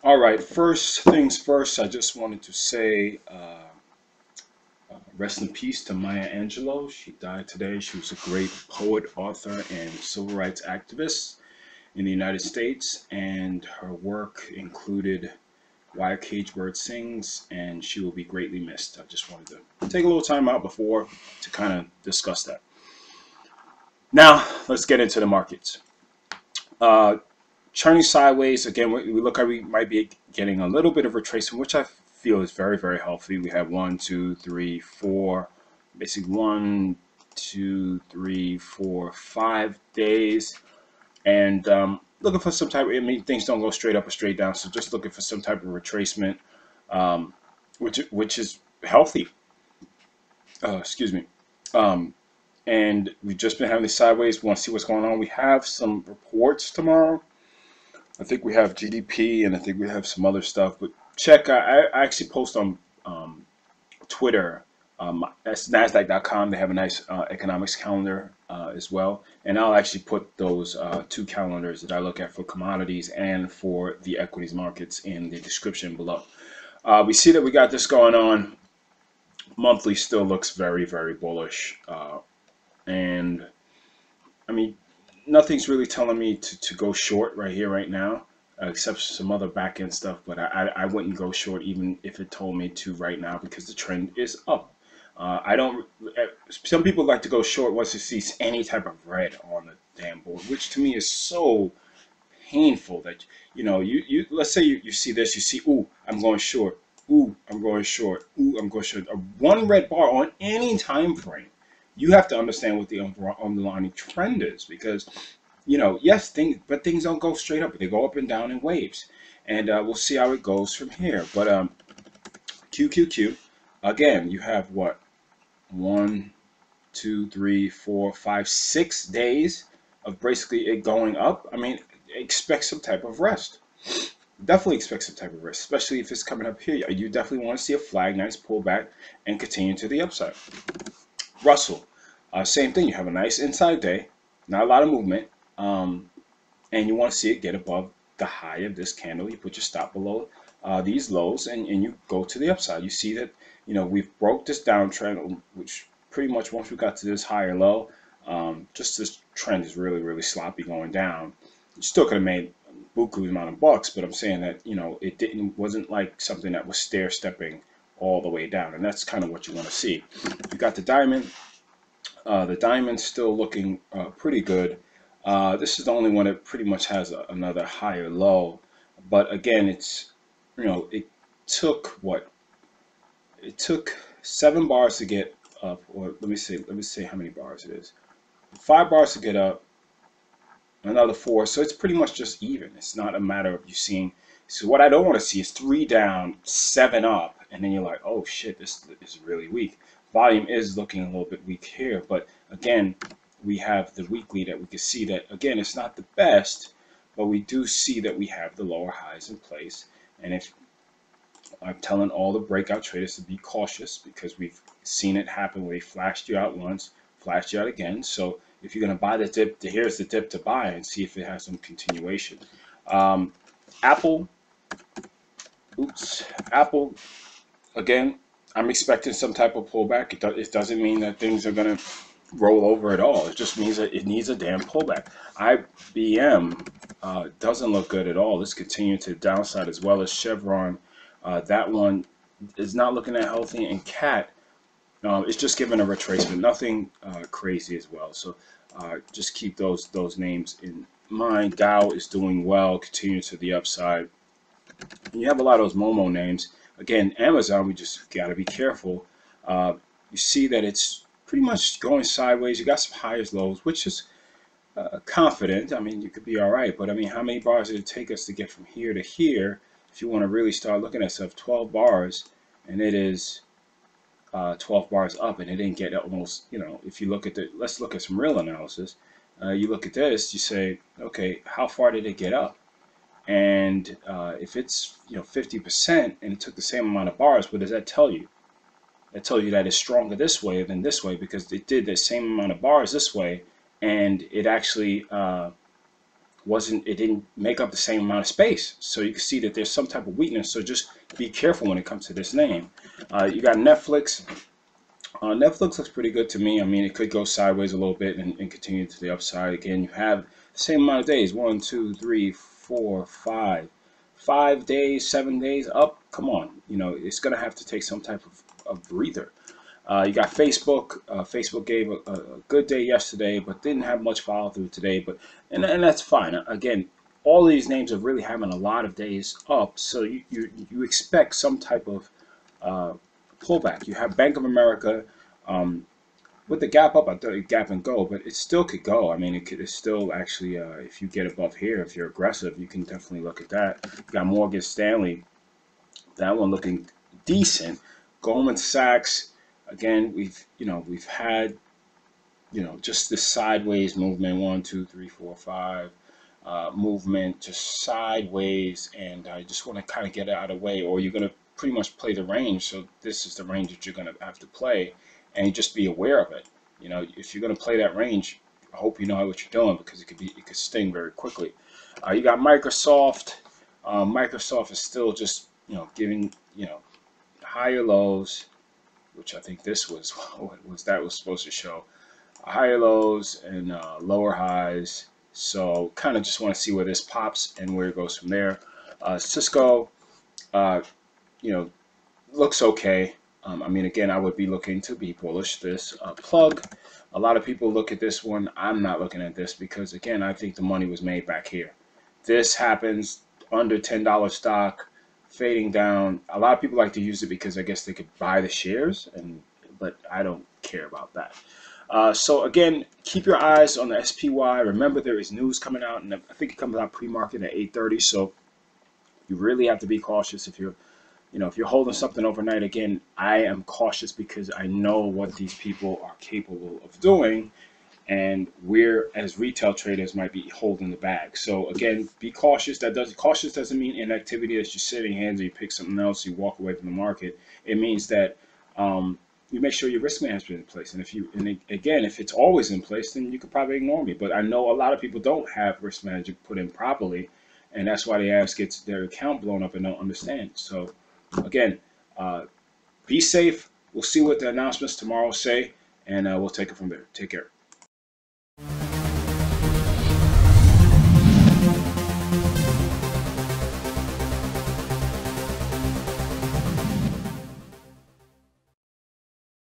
All right, first things first, I just wanted to say rest in peace to Maya Angelou. She died today. She was a great poet, author, and civil rights activist in the United States, and her work included Why a Caged Bird Sings, and she will be greatly missed. I just wanted to take a little time out before to kind of discuss that. Now, let's get into the markets. Uh, Turning sideways again, we look like we might be getting a little bit of retracement, which I feel is very, very healthy. We have 1, 2, 3, 4, basically 1, 2, 3, 4, 5 days, and looking for some type of, I mean, things don't go straight up or straight down, so just looking for some type of retracement, um, which is healthy. Excuse me. And we've just been having these sideways. We want to see what's going on. We have some reports tomorrow. I think we have GDP, and I think we have some other stuff. But check. I actually post on Twitter. That's Nasdaq.com. They have a nice economics calendar as well. And I'll actually put those two calendars that I look at for commodities and for the equities markets in the description below. We see that we got this going on. Monthly still looks very, very bullish. And I mean, nothing's really telling me to go short right here, right now, except some other back end stuff. But I wouldn't go short even if it told me to right now, because the trend is up. I don't. Some people like to go short once they see any type of red on the damn board, which to me is so painful. That you let's say you see this, you see, ooh, I'm going short. Ooh, I'm going short. Ooh, I'm going short. One red bar on any time frame, you have to understand what the underlying trend is, because yes, things don't go straight up. They go up and down in waves, and we'll see how it goes from here. But QQQ, again, you have what, 1, 2, 3, 4, 5, 6 days of basically it going up. I mean, expect some type of rest. Definitely expect some type of rest, especially if it's coming up here. You definitely want to see a flag, nice pullback, and continue to the upside. Russell, same thing. You have a nice inside day, not a lot of movement, and you want to see it get above the high of this candle. You put your stop below these lows, and you go to the upside. You see that we've broke this downtrend, which pretty much once we got to this higher low, just this trend is really, really sloppy going down. You still could have made buku amount of bucks, but I'm saying that it wasn't like something that was stair stepping all the way down, and that's kind of what you want to see. You got the diamond. The diamond's still looking pretty good. This is the only one that pretty much has another higher low, but again, it's it took what? It took 7 bars to get up, or let me say how many bars it is. 5 bars to get up, another 4, so it's pretty much just even. It's not a matter of you seeing. So what I don't want to see is 3 down, 7 up, and then you're like, oh shit, this is really weak. Volume is looking a little bit weak here, but again, we have the weekly that we can see that, again, it's not the best, but we do see that we have the lower highs in place. And if I'm telling all the breakout traders to be cautious, because we've seen it happen where they flashed you out once, flashed you out again. So if you're going to buy the dip, here's the dip to buy, and see if it has some continuation. Apple, again, I'm expecting some type of pullback. It doesn't mean that things are going to roll over at all. It just means that it needs a damn pullback. IBM doesn't look good at all. It's continuing to downside, as well as Chevron. That one is not looking that healthy, and CAT, it's just giving a retracement. Nothing crazy as well. So just keep those names in mind. Dow is doing well, continuing to the upside. And you have a lot of those Momo names. Again, Amazon, we just got to be careful. You see that it's pretty much going sideways. You got some highs, lows, which is confident. I mean, you could be all right, but I mean, how many bars did it take us to get from here to here? If you want to really start looking at stuff, 12 bars, and it is 12 bars up, and it didn't get almost, if you look at let's look at some real analysis. You look at this, you say, okay, how far did it get up? And if it's 50% and it took the same amount of bars, what does that tell you? That tells you that it's stronger this way than this way, because it did the same amount of bars this way, and it actually it didn't make up the same amount of space. So you can see that there's some type of weakness. So just be careful when it comes to this name. You got Netflix. Netflix looks pretty good to me. I mean, it could go sideways a little bit and continue to the upside. Again, you have the same amount of days. 1, 2, 3, 4, 5. 5 days, 7 days up. Come on. You know, it's going to have to take some type of breather. You got Facebook. Facebook gave a good day yesterday, but didn't have much follow through today. But and that's fine. Again, all these names are really having a lot of days up, so you expect some type of pullback. You have Bank of America with the gap up. I thought it gap and go, but it still could go. I mean, it's still actually if you get above here, if you're aggressive, you can definitely look at that. You got Morgan Stanley. That one looking decent. Goldman Sachs. Again, we've had, just this sideways movement, 1, 2, 3, 4, 5 movement, just sideways, and I just want to kind of get it out of the way, or you're going to pretty much play the range. So this is the range that you're going to have to play, and just be aware of it. If you're going to play that range, I hope you know what you're doing, because it could sting very quickly. You got Microsoft. Microsoft is still just giving higher lows, which I think this was what was supposed to show. Higher lows and lower highs. So kind of just want to see where this pops and where it goes from there. Cisco, looks okay. I mean, again, I would be looking to be bullish. This plug, a lot of people look at this one. I'm not looking at this because, again, I think the money was made back here. This happens under $10 stock, fading down. A lot of people like to use it because I guess they could buy the shares, but I don't care about that. So again, keep your eyes on the SPY. Remember, there is news coming out, and I think it comes out pre-market at 8:30. So you really have to be cautious if you're holding something overnight. Again, I am cautious because I know what these people are capable of doing, and we're, as retail traders, might be holding the bag. So again, be cautious. Cautious doesn't mean inactivity, that you sit in your hands and you pick something else, you walk away from the market. It means that you make sure your risk management is in place. And again, if it's always in place, then you could probably ignore me. But I know a lot of people don't have risk management put in properly, and that's why they get their account blown up and don't understand. So again, be safe. We'll see what the announcements tomorrow say, and we'll take it from there. Take care.